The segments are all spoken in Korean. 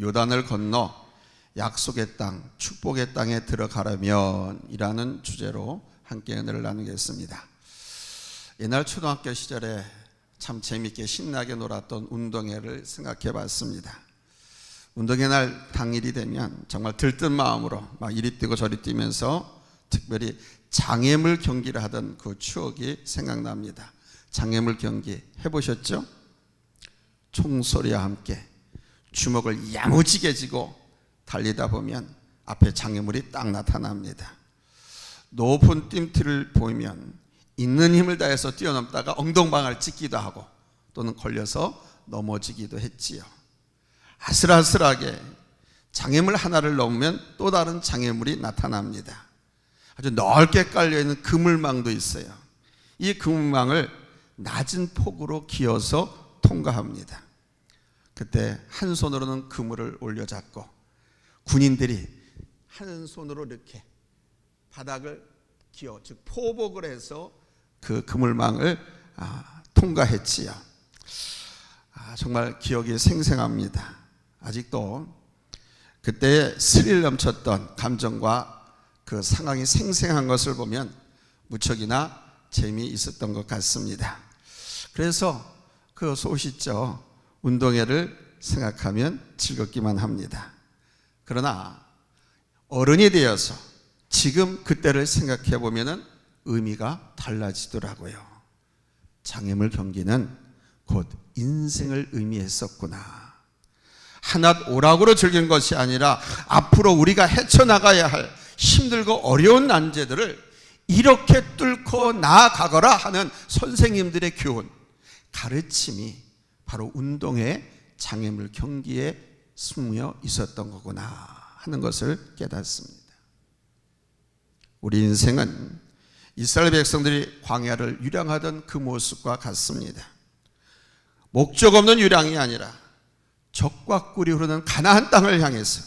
요단을 건너 약속의 땅, 축복의 땅에 들어가려면 이라는 주제로 함께 은혜를 나누겠습니다. 옛날 초등학교 시절에 참 재밌게 신나게 놀았던 운동회를 생각해 봤습니다. 운동회 날 당일이 되면 정말 들뜬 마음으로 막 이리 뛰고 저리 뛰면서 특별히 장애물 경기를 하던 그 추억이 생각납니다. 장애물 경기 해보셨죠? 총소리와 함께 주먹을 야무지게 쥐고 달리다 보면 앞에 장애물이 딱 나타납니다. 높은 뜀틀을 보이면 있는 힘을 다해서 뛰어넘다가 엉덩방아를 찍기도 하고 또는 걸려서 넘어지기도 했지요. 아슬아슬하게 장애물 하나를 넘으면 또 다른 장애물이 나타납니다. 아주 넓게 깔려있는 그물망도 있어요. 이 그물망을 낮은 폭으로 기어서 통과합니다. 그때 한 손으로는 그물을 올려잡고 군인들이 한 손으로 이렇게 바닥을 기어, 즉 포복을 해서 그 그물망을 통과했지요. 정말 기억이 생생합니다. 아직도 그때의 스릴 넘쳤던 감정과 그 상황이 생생한 것을 보면 무척이나 재미있었던 것 같습니다. 그래서 그 소시죠, 운동회를 생각하면 즐겁기만 합니다. 그러나 어른이 되어서 지금 그때를 생각해 보면 의미가 달라지더라고요. 장애물 경기는 곧 인생을 의미했었구나. 한낱 오락으로 즐긴 것이 아니라 앞으로 우리가 헤쳐나가야 할 힘들고 어려운 난제들을 이렇게 뚫고 나아가거라 하는 선생님들의 교훈, 가르침이 바로 운동회 장애물 경기에 스며 있었던 거구나 하는 것을 깨닫습니다. 우리 인생은 이스라엘 백성들이 광야를 유랑하던 그 모습과 같습니다. 목적 없는 유랑이 아니라 적과 꿀이 흐르는 가나안 땅을 향해서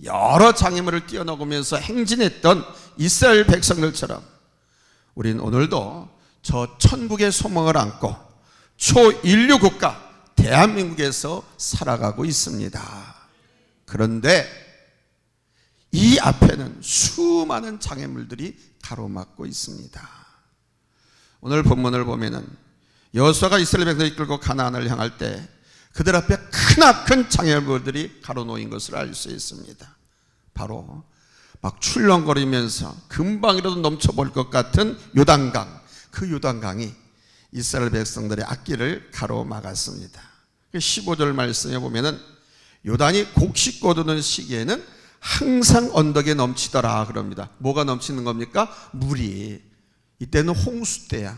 여러 장애물을 뛰어넘으면서 행진했던 이스라엘 백성들처럼 우리는 오늘도 저 천국의 소망을 안고 초인류 국가 대한민국에서 살아가고 있습니다. 그런데 이 앞에는 수많은 장애물들이 가로막고 있습니다. 오늘 본문을 보면은 여호수아가 이스라엘 백성을 이끌고 가나안을 향할 때 그들 앞에 크나큰 장애물들이 가로놓인 것을 알 수 있습니다. 바로 막 출렁거리면서 금방이라도 넘쳐버릴 것 같은 요단강, 그 요단강이 이스라엘 백성들의 앞길을 가로막았습니다. 15절 말씀에 보면은 요단이 곡식 거두는 시기에는 항상 언덕에 넘치더라 그럽니다. 뭐가 넘치는 겁니까? 물이. 이때는 홍수 때야.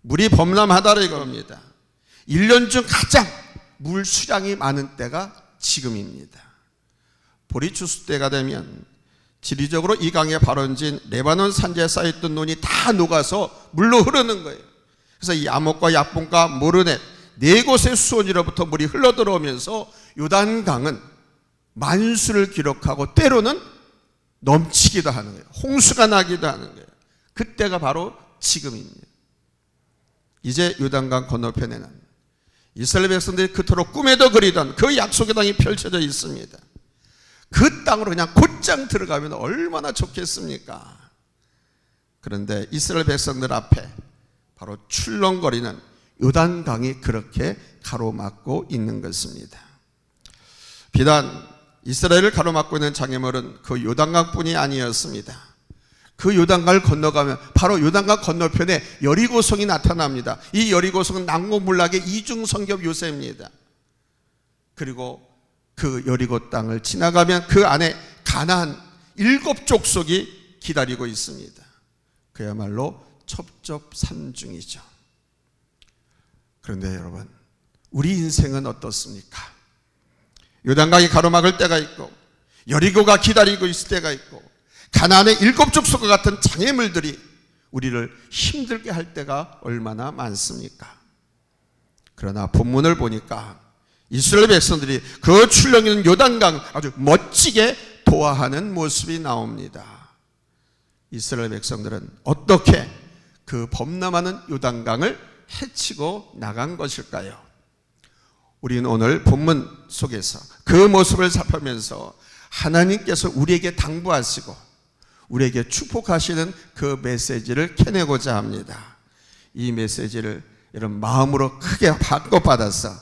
물이 범람하더라 이겁니다. 1년 중 가장 물 수량이 많은 때가 지금입니다. 보리추수 때가 되면 지리적으로 이 강에 발원진 레바논 산지에 쌓였던 논이 다 녹아서 물로 흐르는 거예요. 그래서 이 야목과 야본과 모르넷 네 곳의 수원지로부터 물이 흘러들어오면서 요단강은 만수를 기록하고 때로는 넘치기도 하는 거예요. 홍수가 나기도 하는 거예요. 그때가 바로 지금입니다. 이제 요단강 건너편에는 이스라엘 백성들이 그토록 꿈에도 그리던 그 약속의 땅이 펼쳐져 있습니다. 그 땅으로 그냥 곧장 들어가면 얼마나 좋겠습니까? 그런데 이스라엘 백성들 앞에 바로 출렁거리는 요단강이 그렇게 가로막고 있는 것입니다. 비단 이스라엘을 가로막고 있는 장애물은 그 요단강뿐이 아니었습니다. 그 요단강을 건너가면 바로 요단강 건너편에 여리고성이 나타납니다. 이 여리고성은 난공불락의 이중성겹 요새입니다. 그리고 그 여리고 땅을 지나가면 그 안에 가나안 7족속이 기다리고 있습니다. 그야말로 첩첩산중이죠. 그런데 여러분, 우리 인생은 어떻습니까? 요단강이 가로막을 때가 있고 여리고가 기다리고 있을 때가 있고 가나안의 7족속과 같은 장애물들이 우리를 힘들게 할 때가 얼마나 많습니까? 그러나 본문을 보니까 이스라엘 백성들이 그 출렁이는 요단강 아주 멋지게 도하하는 모습이 나옵니다. 이스라엘 백성들은 어떻게 그 범람하는 요단강을 헤치고 나간 것일까요? 우리는 오늘 본문 속에서 그 모습을 살펴면서 하나님께서 우리에게 당부하시고 우리에게 축복하시는 그 메시지를 캐내고자 합니다. 이 메시지를 여러분 마음으로 크게 받아서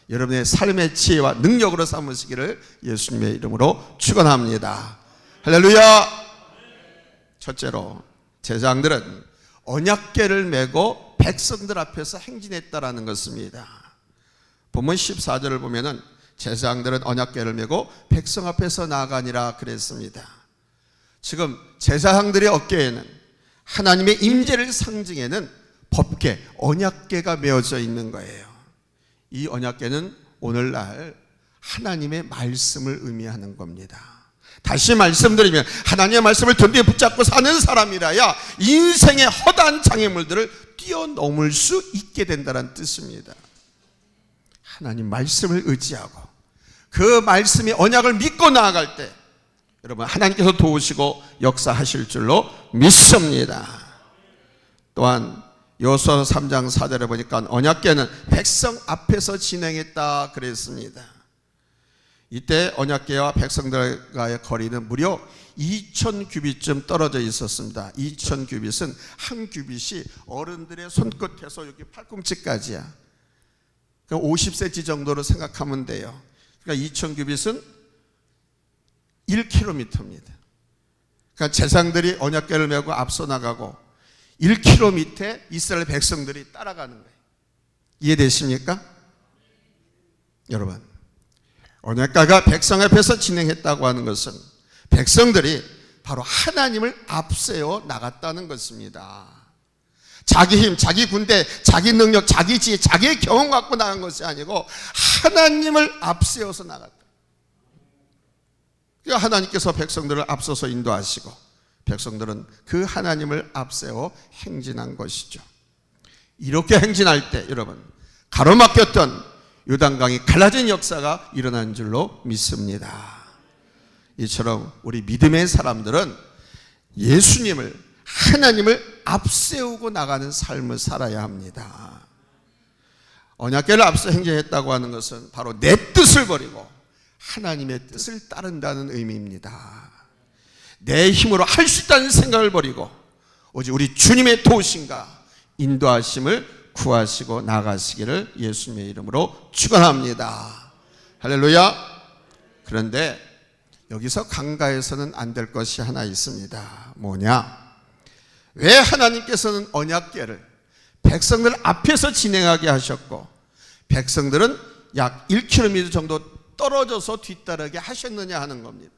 여러분의 삶의 지혜와 능력으로 삼으시기를 예수님의 이름으로 축원합니다. 할렐루야. 첫째로 제사장들은 언약궤를 메고 백성들 앞에서 행진했다라는 것입니다. 본문 14절을 보면은 제사장들은 언약궤를 메고 백성 앞에서 나아가니라 그랬습니다. 지금 제사장들의 어깨에는 하나님의 임재를 상징하는 법궤, 언약궤가 메어져 있는 거예요. 이 언약궤는 오늘날 하나님의 말씀을 의미하는 겁니다. 다시 말씀드리면 하나님의 말씀을 든든히 붙잡고 사는 사람이라야 인생의 허다한 장애물들을 뛰어넘을 수 있게 된다는 뜻입니다. 하나님 말씀을 의지하고 그 말씀이 언약을 믿고 나아갈 때 여러분 하나님께서 도우시고 역사하실 줄로 믿습니다. 또한 여호수아 3장 4절에 보니까 언약궤는 백성 앞에서 진행했다 그랬습니다. 이때 언약궤와 백성들과의 거리는 무려 2000규빗쯤 떨어져 있었습니다. 2000규빗은 한 규빗이 어른들의 손끝에서 여기 팔꿈치까지야. 그러니까 50cm 정도로 생각하면 돼요. 그러니까 2000규빗은 1km입니다. 그러니까 제사장들이 언약궤를 메고 앞서 나가고 1km 밑에 이스라엘 백성들이 따라가는 거예요. 이해되십니까? 여러분, 언약궤가 백성 앞에서 진행했다고 하는 것은 백성들이 바로 하나님을 앞세워 나갔다는 것입니다. 자기 힘, 자기 군대, 자기 능력, 자기 지혜, 자기의 경험 갖고 나간 것이 아니고 하나님을 앞세워서 나갔다. 그러니까 하나님께서 백성들을 앞서서 인도하시고 백성들은 그 하나님을 앞세워 행진한 것이죠. 이렇게 행진할 때 여러분 가로막혔던 요단강이 갈라진 역사가 일어난 줄로 믿습니다. 이처럼 우리 믿음의 사람들은 예수님을 하나님을 앞세우고 나가는 삶을 살아야 합니다. 언약궤를 앞서 행진했다고 하는 것은 바로 내 뜻을 버리고 하나님의 뜻을 따른다는 의미입니다. 내 힘으로 할 수 있다는 생각을 버리고 오직 우리 주님의 도우심과 인도하심을 구하시고 나가시기를 예수님의 이름으로 축원합니다. 할렐루야. 그런데 여기서 간과해서는 안 될 것이 하나 있습니다. 뭐냐? 왜 하나님께서는 언약궤를 백성들 앞에서 진행하게 하셨고 백성들은 약 1km 정도 떨어져서 뒤따르게 하셨느냐 하는 겁니다.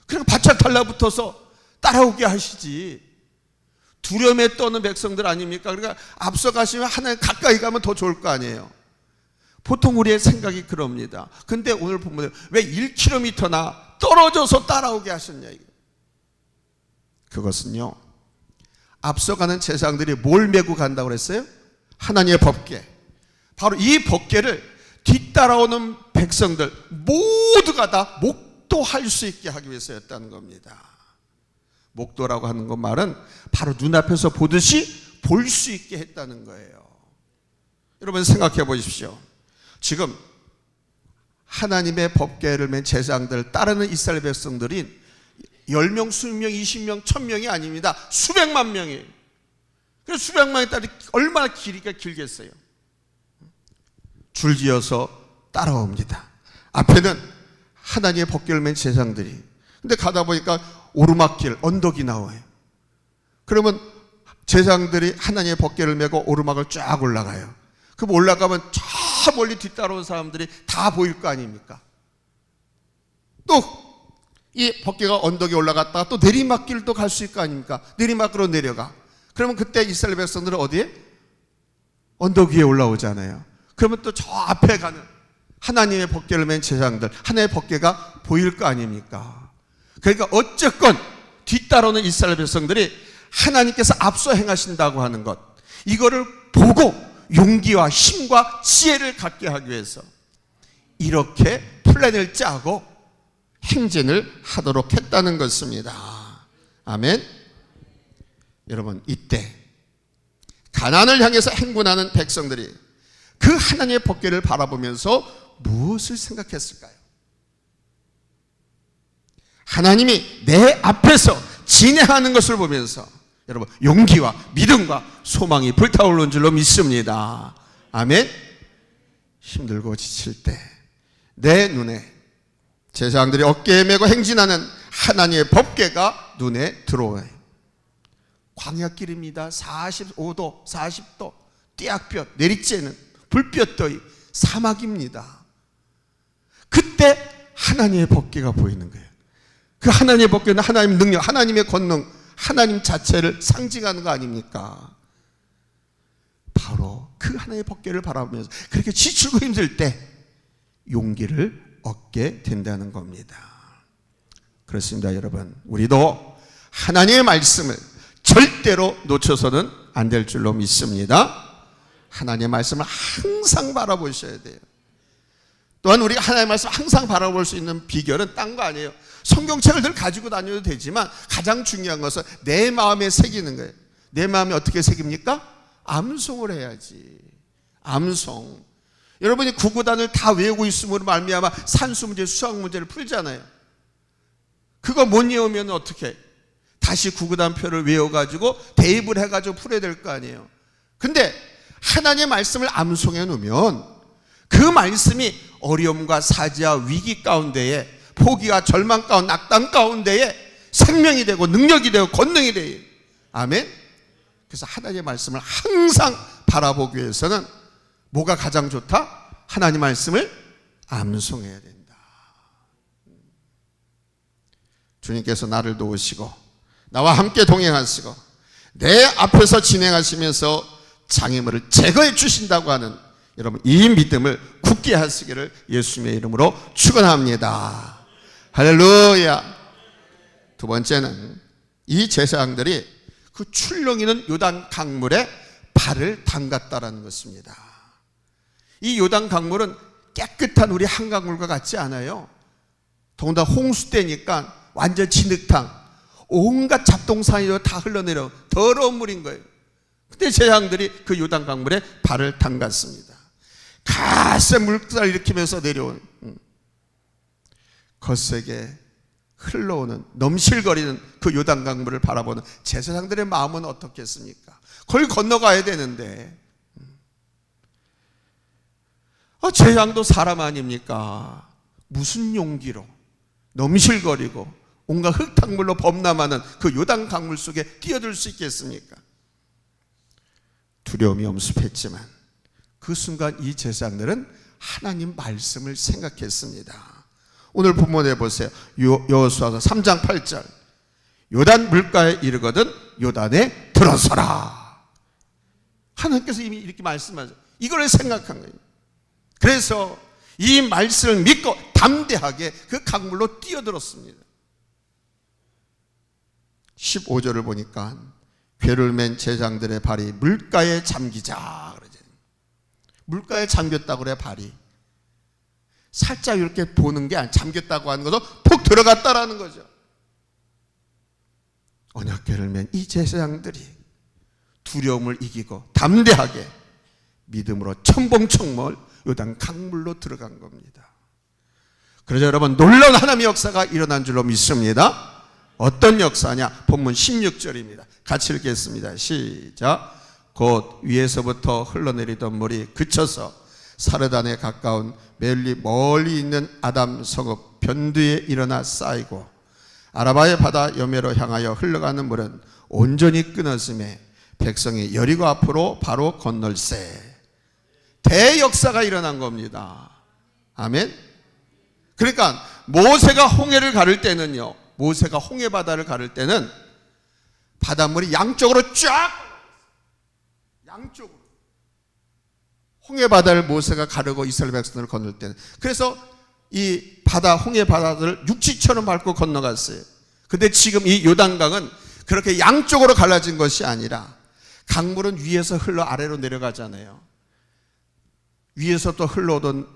그러니까 바짝 달라붙어서 따라오게 하시지. 두려움에 떠는 백성들 아닙니까? 그러니까 앞서 가시면 하나님 가까이 가면 더 좋을 거 아니에요. 보통 우리의 생각이 그럽니다. 근데 오늘 보면 왜 1km나 떨어져서 따라오게 하셨냐 이거. 그것은요 앞서가는 제사장들이 뭘 메고 간다고 그랬어요? 하나님의 법궤. 바로 이 법궤를 뒤따라오는 백성들 모두가 다 목도할 수 있게 하기 위해서였다는 겁니다. 목도라고 하는 것 말은 바로 눈앞에서 보듯이 볼 수 있게 했다는 거예요. 여러분 생각해 보십시오. 지금 하나님의 법궤를 맨 제사장들 따르는 이스라엘 백성들이 10명, 20명, 20명, 1000명이 아닙니다. 수백만 명이에요. 그래서 수백만이 따라 얼마나 길이가 길겠어요. 줄지어서 따라옵니다. 앞에는 하나님의 법궤를 맨 제사장들이. 근데 가다 보니까 오르막길, 언덕이 나와요. 그러면 제사장들이 하나님의 법궤를 메고 오르막을 쫙 올라가요. 그럼 올라가면 저 멀리 뒤따라온 사람들이 다 보일 거 아닙니까? 또 이 법궤가 언덕에 올라갔다가 또 내리막길도 갈 수 있을 거 아닙니까? 내리막으로 내려가. 그러면 그때 이스라엘 백성들은 어디에? 언덕 위에 올라오잖아요. 그러면 또 저 앞에 가는 하나님의 법궤를 맨 제사장들, 하나님의 법궤가 보일 거 아닙니까? 그러니까 어쨌건 뒤따라오는 이스라엘 백성들이 하나님께서 앞서 행하신다고 하는 것, 이거를 보고 용기와 힘과 지혜를 갖게 하기 위해서 이렇게 플랜을 짜고 행진을 하도록 했다는 것입니다. 아멘. 여러분 이때 가나안을 향해서 행군하는 백성들이 그 하나님의 법궤를 바라보면서 무엇을 생각했을까요? 하나님이 내 앞에서 진행하는 것을 보면서 여러분 용기와 믿음과 소망이 불타오르는 줄로 믿습니다. 아멘. 힘들고 지칠 때 내 눈에 제사장들이 어깨에 메고 행진하는 하나님의 법궤가 눈에 들어와요. 광야길입니다. 45도 40도 띠약볕 내리쬐는 불볕더위 사막입니다. 그때 하나님의 법궤가 보이는 거예요. 그 하나님의 법궤는 하나님의 능력, 하나님의 권능, 하나님 자체를 상징하는 거 아닙니까? 바로 그 하나님의 법궤를 바라보면서 그렇게 지치고 힘들 때 용기를 얻게 된다는 겁니다. 그렇습니다, 여러분. 우리도 하나님의 말씀을 절대로 놓쳐서는 안 될 줄로 믿습니다. 하나님의 말씀을 항상 바라보셔야 돼요. 또한 우리가 하나님의 말씀을 항상 바라볼 수 있는 비결은 딴 거 아니에요. 성경책을 늘 가지고 다녀도 되지만 가장 중요한 것은 내 마음에 새기는 거예요. 내 마음에 어떻게 새깁니까? 암송을 해야지. 암송. 여러분이 구구단을 다 외우고 있음으로 말미암아 산수 문제, 수학 문제를 풀잖아요. 그거 못 외우면 어떻게? 다시 구구단표를 외워가지고 대입을 해가지고 풀어야 될 거 아니에요. 근데 하나님의 말씀을 암송해 놓으면 그 말씀이 어려움과 사지와 위기 가운데에 포기와 절망 가운데 낙담 가운데에 생명이 되고 능력이 되고 권능이 돼요. 아멘. 그래서 하나님의 말씀을 항상 바라보기 위해서는 뭐가 가장 좋다? 하나님 말씀을 암송해야 된다. 주님께서 나를 도우시고 나와 함께 동행하시고 내 앞에서 진행하시면서 장애물을 제거해 주신다고 하는 여러분 이 믿음을 굳게 하시기를 예수님의 이름으로 축원합니다. 할렐루야. 두 번째는 이 제사장들이 그 출렁이는 요단 강물에 발을 담갔다라는 것입니다. 이 요단 강물은 깨끗한 우리 한강물과 같지 않아요. 더군다나 홍수 때니까 완전 진흙탕, 온갖 잡동사니로 다 흘러내려 더러운 물인 거예요. 근데 제사장들이 그 요단 강물에 발을 담갔습니다. 가세 물살을 일으키면서 내려온 거세게 흘러오는 넘실거리는 그 요단 강물을 바라보는 제사장들의 마음은 어떻겠습니까? 그걸 건너가야 되는데 제사장도 사람 아닙니까? 무슨 용기로 넘실거리고 온갖 흙탕물로 범람하는 그 요단 강물 속에 뛰어들 수 있겠습니까? 두려움이 엄습했지만 그 순간 이 제사장들은 하나님 말씀을 생각했습니다. 오늘 본문에 보세요. 여호수아서 3장 8절 요단 물가에 이르거든 요단에 들어서라. 하나님께서 이미 이렇게 말씀하셨어요. 이걸 생각한 거예요. 그래서 이 말씀을 믿고 담대하게 그 강물로 뛰어들었습니다. 15절을 보니까 궤를 맨 제사장들의 발이 물가에 잠기자 그러죠. 물가에 잠겼다고 그래. 발이 살짝 이렇게 보는 게 아니라 잠겼다고 하는 것은 푹 들어갔다라는 거죠. 언약궤를 맨 이 제사장들이 두려움을 이기고 담대하게 믿음으로 첨벙첨벙 요단 강물로 들어간 겁니다. 그래서 여러분 놀라운 하나님의 역사가 일어난 줄로 믿습니다. 어떤 역사냐? 본문 16절입니다. 같이 읽겠습니다. 시작. 곧 위에서부터 흘러내리던 물이 그쳐서 사르단에 가까운 멀리 있는 아담 성읍 변두에 일어나 쌓이고 아라바의 바다 여매로 향하여 흘러가는 물은 온전히 끊어짐에 백성이 여리고 앞으로 바로 건널세. 대역사가 일어난 겁니다. 아멘. 그러니까 모세가 홍해를 가를 때는요, 모세가 홍해 바다를 가를 때는 바닷물이 양쪽으로 쫙, 양쪽으로 홍해 바다를 모세가 가르고 이스라엘 백성을 건널 때는, 그래서 이 바다, 홍해 바다를 육지처럼 밟고 건너갔어요. 근데 지금 이 요단강은 그렇게 양쪽으로 갈라진 것이 아니라 강물은 위에서 흘러 아래로 내려가잖아요. 위에서 또 흘러오던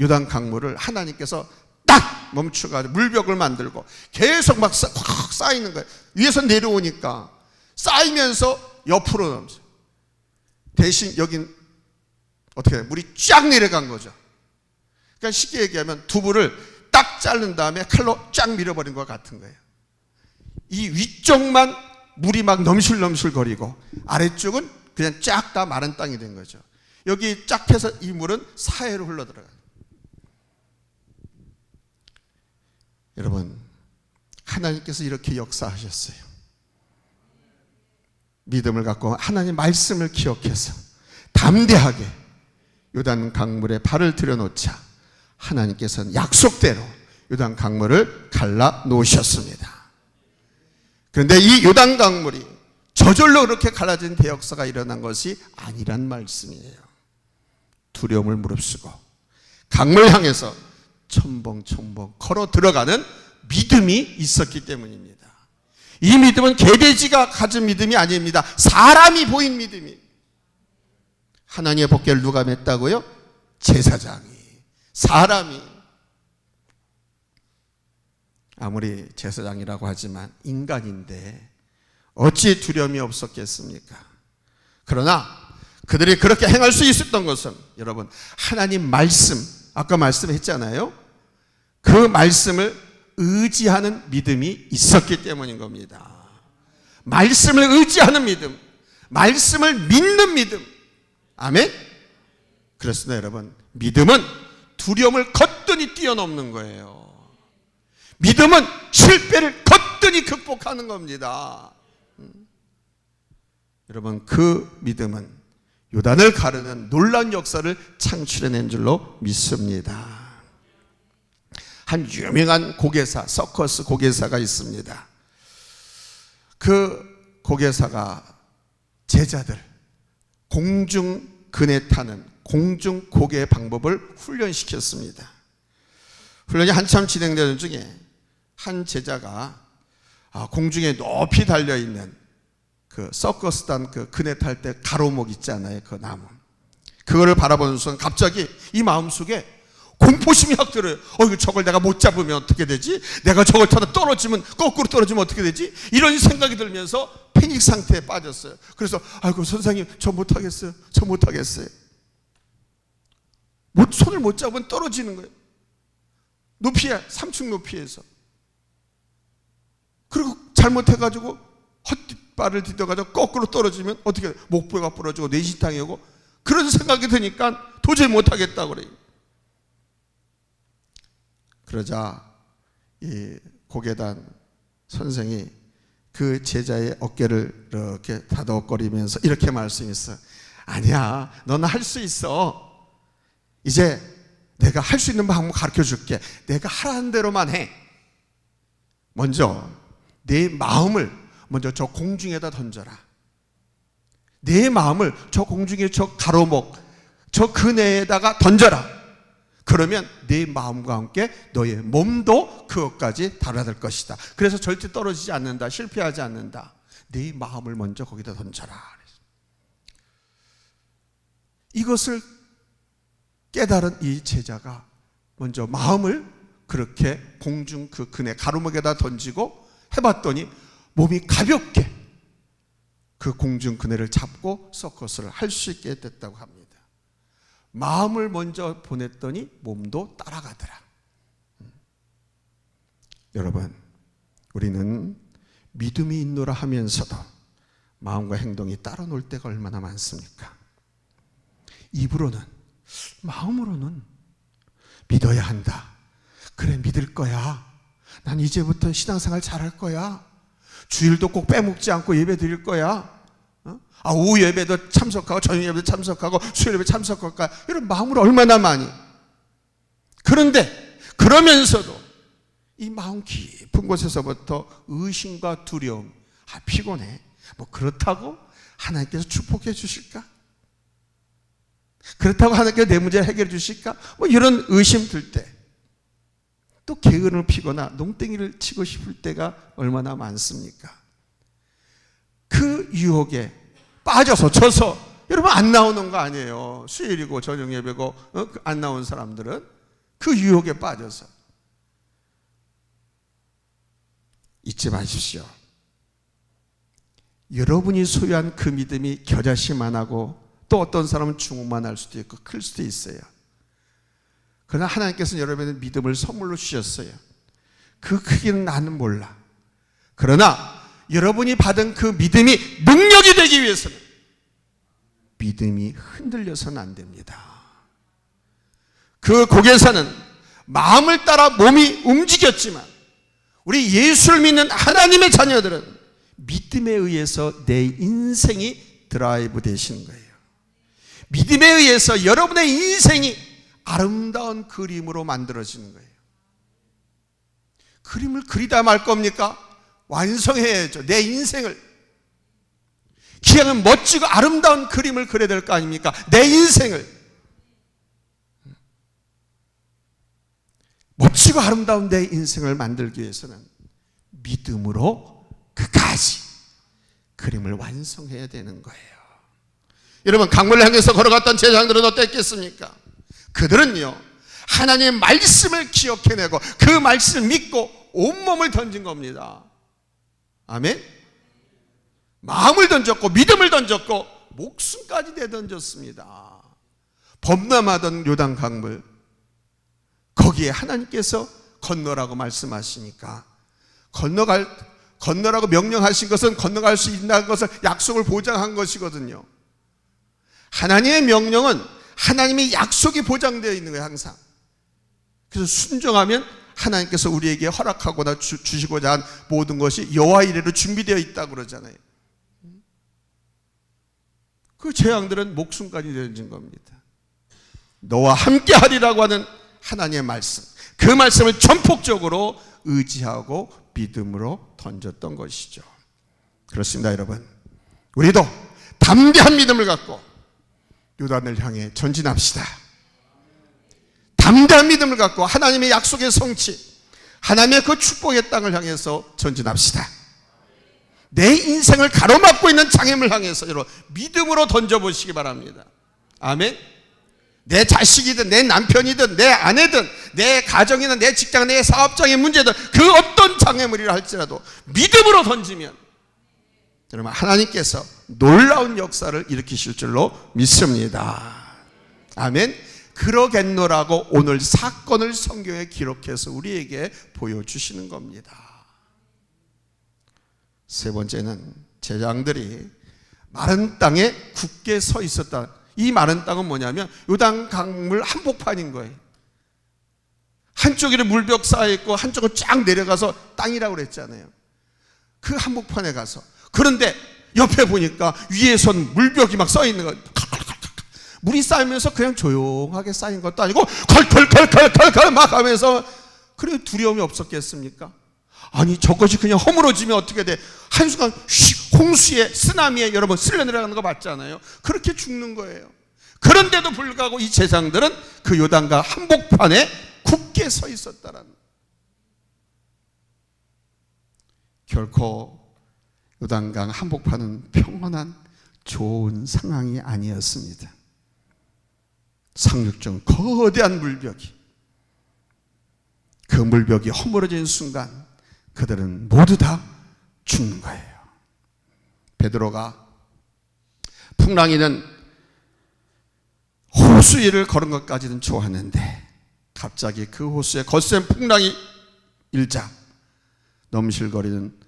요단 강물을 하나님께서 딱 멈춰가지고 물벽을 만들고 계속 막 확 쌓이는 거예요. 위에서 내려오니까 쌓이면서 옆으로 넘쳐. 대신 여긴 어떻게 물이 쫙 내려간 거죠. 그러니까 쉽게 얘기하면 두부를 딱 자른 다음에 칼로 쫙 밀어버린 것 같은 거예요. 이 위쪽만 물이 막 넘실넘실 거리고 아래쪽은 그냥 쫙 다 마른 땅이 된 거죠. 여기 쫙 해서 이 물은 사해로 흘러들어가요. 여러분, 하나님께서 이렇게 역사하셨어요. 믿음을 갖고 하나님 말씀을 기억해서 담대하게 요단 강물에 발을 들여놓자 하나님께서는 약속대로 요단 강물을 갈라 놓으셨습니다. 그런데 이 요단 강물이 저절로 그렇게 갈라진 대역사가 일어난 것이 아니란 말씀이에요. 두려움을 무릅쓰고 강물 향해서 첨벙첨벙 걸어 들어가는 믿음이 있었기 때문입니다. 이 믿음은 개돼지가 가진 믿음이 아닙니다. 사람이 보인 믿음이. 하나님의 법궤를 누가 맸다고요? 제사장이. 사람이. 아무리 제사장이라고 하지만 인간인데 어찌 두려움이 없었겠습니까? 그러나 그들이 그렇게 행할 수 있었던 것은 여러분, 하나님 말씀, 아까 말씀했잖아요. 그 말씀을 의지하는 믿음이 있었기 때문인 겁니다. 말씀을 의지하는 믿음, 말씀을 믿는 믿음. 아멘? 그렇습니다, 여러분. 믿음은 두려움을 거뜬히 뛰어넘는 거예요. 믿음은 실패를 거뜬히 극복하는 겁니다. 여러분, 그 믿음은 요단을 가르는 놀라운 역사를 창출해낸 줄로 믿습니다. 한 유명한 고개사, 서커스 고개사가 있습니다. 그 고개사가 제자들 공중 그네 타는 공중 고개 방법을 훈련시켰습니다. 훈련이 한참 진행되는 중에 한 제자가 공중에 높이 달려있는 그 서커스단 그 그네 탈 때 가로목 있잖아요. 그 나무. 그거를 바라보는 순간 갑자기 이 마음속에 공포심이 확 들어요. 저걸 내가 못 잡으면 어떻게 되지? 내가 저걸 타다 떨어지면, 거꾸로 떨어지면 어떻게 되지? 이런 생각이 들면서 패닉 상태에 빠졌어요. 그래서 아이고 선생님, 저 못하겠어요. 저 못하겠어요. 손을 못 잡으면 떨어지는 거예요. 높이에, 3층 높이에서. 그리고 잘못해가지고 헛발을 디뎌가지고 거꾸로 떨어지면 어떻게 돼요? 목뼈가 부러지고 뇌신탕이 오고, 그런 생각이 드니까 도저히 못하겠다고 그래요. 그러자 이 고개단 선생이 그 제자의 어깨를 이렇게 다독거리면서 이렇게 말씀했어요. 아니야, 너는 할 수 있어. 이제 내가 할 수 있는 방법 가르쳐 줄게. 내가 하라는 대로만 해. 먼저 내 마음을 먼저 저 공중에다 던져라. 내 마음을 저 공중에 저 가로목, 저 그네에다가 던져라. 그러면 네 마음과 함께 너의 몸도 그것까지 달아들 것이다. 그래서 절대 떨어지지 않는다. 실패하지 않는다. 네 마음을 먼저 거기다 던져라. 이것을 깨달은 이 제자가 먼저 마음을 그렇게 공중 그 그네 가로목에다 던지고 해봤더니 몸이 가볍게 그 공중 그네를 잡고 서커스를 할 수 있게 됐다고 합니다. 마음을 먼저 보냈더니 몸도 따라가더라. 여러분, 우리는 믿음이 있노라 하면서도 마음과 행동이 따로 놀 때가 얼마나 많습니까? 입으로는, 마음으로는 믿어야 한다. 그래, 믿을 거야. 난 이제부터 신앙생활 잘할 거야. 주일도 꼭 빼먹지 않고 예배 드릴 거야. 오후 예배도 참석하고 저녁 예배도 참석하고 수요일 예배 참석할 거야. 이런 마음으로 얼마나 많이. 그런데 그러면서도 이 마음 깊은 곳에서부터 의심과 두려움, 피곤해. 그렇다고 하나님께서 축복해 주실까? 그렇다고 하나님께서 내 문제를 해결해 주실까? 이런 의심 들 때, 또 게으름을 피거나 농땡이를 치고 싶을 때가 얼마나 많습니까? 그 유혹에 빠져서 져서 여러분 안 나오는 거 아니에요. 수요일이고 저녁 예배고 안 나온 사람들은 그 유혹에 빠져서. 잊지 마십시오. 여러분이 소유한 그 믿음이 겨자씨만하고 또 어떤 사람은 중후만 할 수도 있고 클 수도 있어요. 그러나 하나님께서는 여러분의 믿음을 선물로 주셨어요. 그 크기는 나는 몰라. 그러나 여러분이 받은 그 믿음이 능력이 되기 위해서는 믿음이 흔들려서는 안 됩니다. 그 곡에서는 마음을 따라 몸이 움직였지만 우리 예수를 믿는 하나님의 자녀들은 믿음에 의해서 내 인생이 드라이브 되시는 거예요. 믿음에 의해서 여러분의 인생이 아름다운 그림으로 만들어지는 거예요. 그림을 그리다 말 겁니까? 완성해야죠. 내 인생을. 기왕은 멋지고 아름다운 그림을 그려야 될 거 아닙니까? 내 인생을. 멋지고 아름다운 내 인생을 만들기 위해서는 믿음으로 끝까지 그림을 완성해야 되는 거예요. 여러분, 강물을 향해서 걸어갔던 제자들은 어땠겠습니까? 그들은요, 하나님의 말씀을 기억해내고 그 말씀을 믿고 온몸을 던진 겁니다. 아멘? 마음을 던졌고 믿음을 던졌고 목숨까지 내던졌습니다. 범람하던 요단 강물, 거기에 하나님께서 건너라고 말씀하시니까 건너라고 명령하신 것은 건너갈 수 있다는 것을 약속을 보장한 것이거든요. 하나님의 명령은 하나님의 약속이 보장되어 있는 거예요, 항상. 그래서 순종하면 하나님께서 우리에게 허락하고나 주시고자 한 모든 것이 여호와 이레로 준비되어 있다고 그러잖아요. 그 재앙들은 목숨까지 내던진 겁니다. 너와 함께 하리라고 하는 하나님의 말씀, 그 말씀을 전폭적으로 의지하고 믿음으로 던졌던 것이죠. 그렇습니다, 여러분. 우리도 담대한 믿음을 갖고 요단을 향해 전진합시다. 담대한 믿음을 갖고 하나님의 약속의 성취, 하나님의 그 축복의 땅을 향해서 전진합시다. 내 인생을 가로막고 있는 장애물을 향해서 여러분 믿음으로 던져보시기 바랍니다. 아멘. 내 자식이든 내 남편이든 내 아내든 내 가정이든 내 직장, 내 사업장의 문제든 그 어떤 장애물이라 할지라도 믿음으로 던지면 여러분 하나님께서 놀라운 역사를 일으키실 줄로 믿습니다. 아멘. 그러겠노라고 오늘 사건을 성경에 기록해서 우리에게 보여주시는 겁니다. 세 번째는 제자들이 마른 땅에 굳게 서 있었다. 이 마른 땅은 뭐냐면 요단 강물 한복판인 거예요. 한쪽에는 물벽 쌓여있고 한쪽은 쫙 내려가서 땅이라고 그랬잖아요. 그 한복판에 가서, 그런데 옆에 보니까 위에선 물벽이 막 쌓여있는 거예요. 물이 쌓이면서 그냥 조용하게 쌓인 것도 아니고 컬컬컬컬컬 막 하면서, 그래 두려움이 없었겠습니까? 아니 저것이 그냥 허물어지면 어떻게 돼? 한순간 홍수에, 쓰나미에 여러분 쓸려 내려가는 거 봤잖아요. 그렇게 죽는 거예요. 그런데도 불구하고 이 제사장들은 그 요단강 한복판에 굳게 서 있었다라는. 결코 요단강 한복판은 평온한 좋은 상황이 아니었습니다. 상륙전 거대한 물벽이, 그 물벽이 허물어진 순간 그들은 모두 다 죽는 거예요. 베드로가 풍랑이는 호수 위를 걸은 것까지는 좋았는데 갑자기 그 호수에 거센 풍랑이 일자 넘실거리는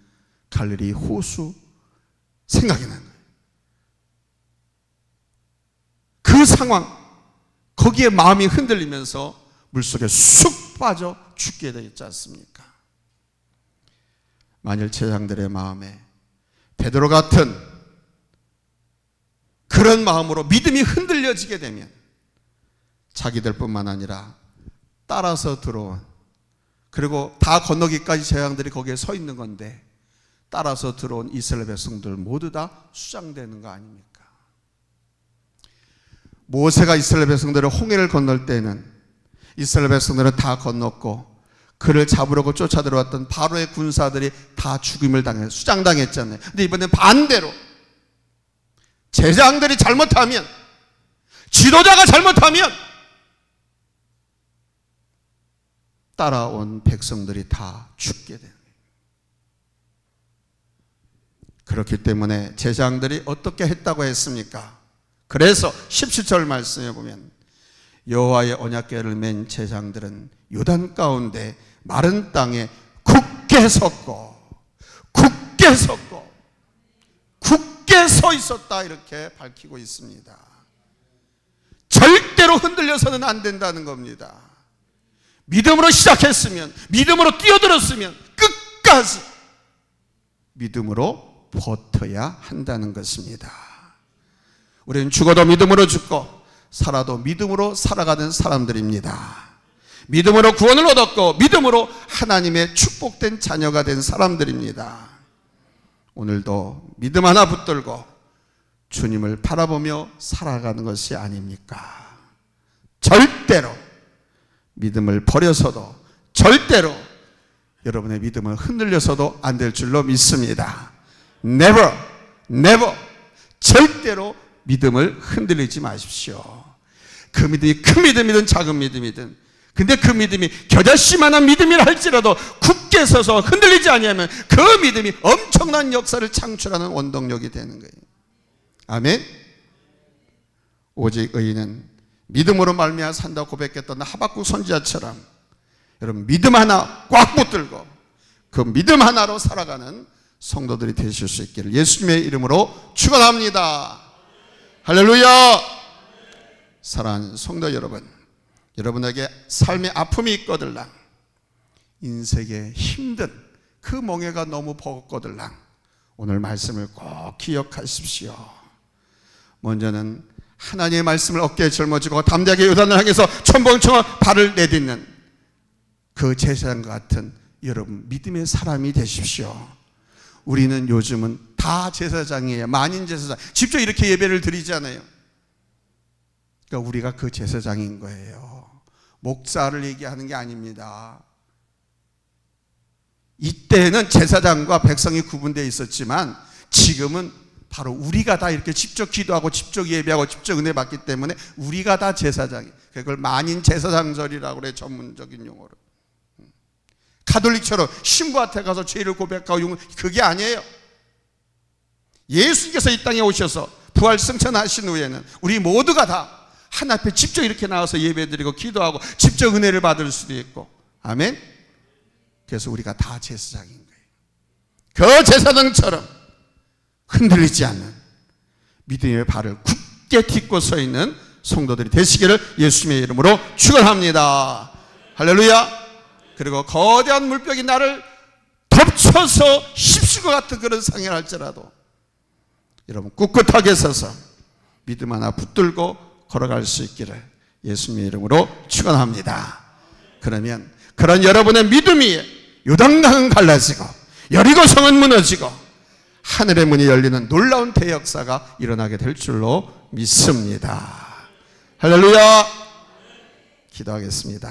갈릴리 호수 생각이 나는 거예요. 그 상황, 거기에 마음이 흔들리면서 물속에 쑥 빠져 죽게 되었지 않습니까? 만일 제자들의 마음에 베드로 같은 그런 마음으로 믿음이 흔들려지게 되면 자기들뿐만 아니라 따라서 들어온, 그리고 다 건너기까지 제자들이 거기에 서 있는 건데 따라서 들어온 이스라엘 백성들 모두 다 수장되는 거 아닙니까? 모세가 이스라엘 백성들을 홍해를 건널 때는 이스라엘 백성들은 다 건넜고 그를 잡으려고 쫓아들어왔던 바로의 군사들이 다 죽임을 당해 수장당했잖아요. 근데 이번엔 반대로 제사장들이 잘못하면, 지도자가 잘못하면 따라온 백성들이 다 죽게 되는 거예요. 그렇기 때문에 제사장들이 어떻게 했다고 했습니까? 그래서 17절 말씀에 보면 여호와의 언약궤를 맨 제장들은 요단 가운데 마른 땅에 굳게 섰고 굳게 서 있었다, 이렇게 밝히고 있습니다. 절대로 흔들려서는 안 된다는 겁니다. 믿음으로 시작했으면, 믿음으로 뛰어들었으면 끝까지 믿음으로 버텨야 한다는 것입니다. 우리는 죽어도 믿음으로 죽고 살아도 믿음으로 살아가는 사람들입니다. 믿음으로 구원을 얻었고 믿음으로 하나님의 축복된 자녀가 된 사람들입니다. 오늘도 믿음 하나 붙들고 주님을 바라보며 살아가는 것이 아닙니까? 절대로 믿음을 버려서도, 절대로 여러분의 믿음은 흔들려서도 안 될 줄로 믿습니다. Never, never, 절대로 믿음을 흔들리지 마십시오. 그 믿음이 큰 믿음이든 작은 믿음이든, 근데 그 믿음이 겨자씨만한 믿음이라 할지라도 굳게 서서 흔들리지 아니하면 그 믿음이 엄청난 역사를 창출하는 원동력이 되는 거예요. 아멘. 오직 의인은 믿음으로 말미암아 산다고 고백했던 하박국 선지자처럼 여러분 믿음 하나 꽉 붙들고 그 믿음 하나로 살아가는 성도들이 되실 수 있기를 예수님의 이름으로 축원합니다. 할렐루야. 사랑하는 성도 여러분, 여러분에게 삶의 아픔이 있거들랑 인생의 힘든 그 멍에가 너무 버겁거들랑 오늘 말씀을 꼭 기억하십시오. 먼저는 하나님의 말씀을 어깨에 짊어지고 담대하게 요단을 향해서 첨벙첨벙 발을 내딛는 그 제사장과 같은 여러분 믿음의 사람이 되십시오. 우리는 요즘은 다 제사장이에요. 만인 제사장. 직접 이렇게 예배를 드리잖아요. 그러니까 우리가 그 제사장인 거예요. 목사를 얘기하는 게 아닙니다. 이때는 제사장과 백성이 구분되어 있었지만 지금은 바로 우리가 다 이렇게 직접 기도하고 직접 예배하고 직접 은혜 받기 때문에 우리가 다 제사장이에요. 그걸 만인 제사장절이라고 그래요. 전문적인 용어로. 가톨릭처럼 신부한테 가서 죄를 고백하고 그게 아니에요. 예수님께서 이 땅에 오셔서 부활 승천하신 후에는 우리 모두가 다 하나님 앞에 직접 이렇게 나와서 예배드리고 기도하고 직접 은혜를 받을 수도 있고. 아멘. 그래서 우리가 다 제사장인 거예요. 그 제사장처럼 흔들리지 않는 믿음의 발을 굳게 딛고 서 있는 성도들이 되시기를 예수님의 이름으로 축원합니다. 할렐루야. 그리고 거대한 물병이 나를 덮쳐서 휩쓸 것 같은 그런 상황이 할지라도 여러분 꿋꿋하게 서서 믿음 하나 붙들고 걸어갈 수 있기를 예수님의 이름으로 축원합니다. 그러면 그런 여러분의 믿음이 요단강은 갈라지고 여리고성은 무너지고 하늘의 문이 열리는 놀라운 대역사가 일어나게 될 줄로 믿습니다. 할렐루야. 기도하겠습니다.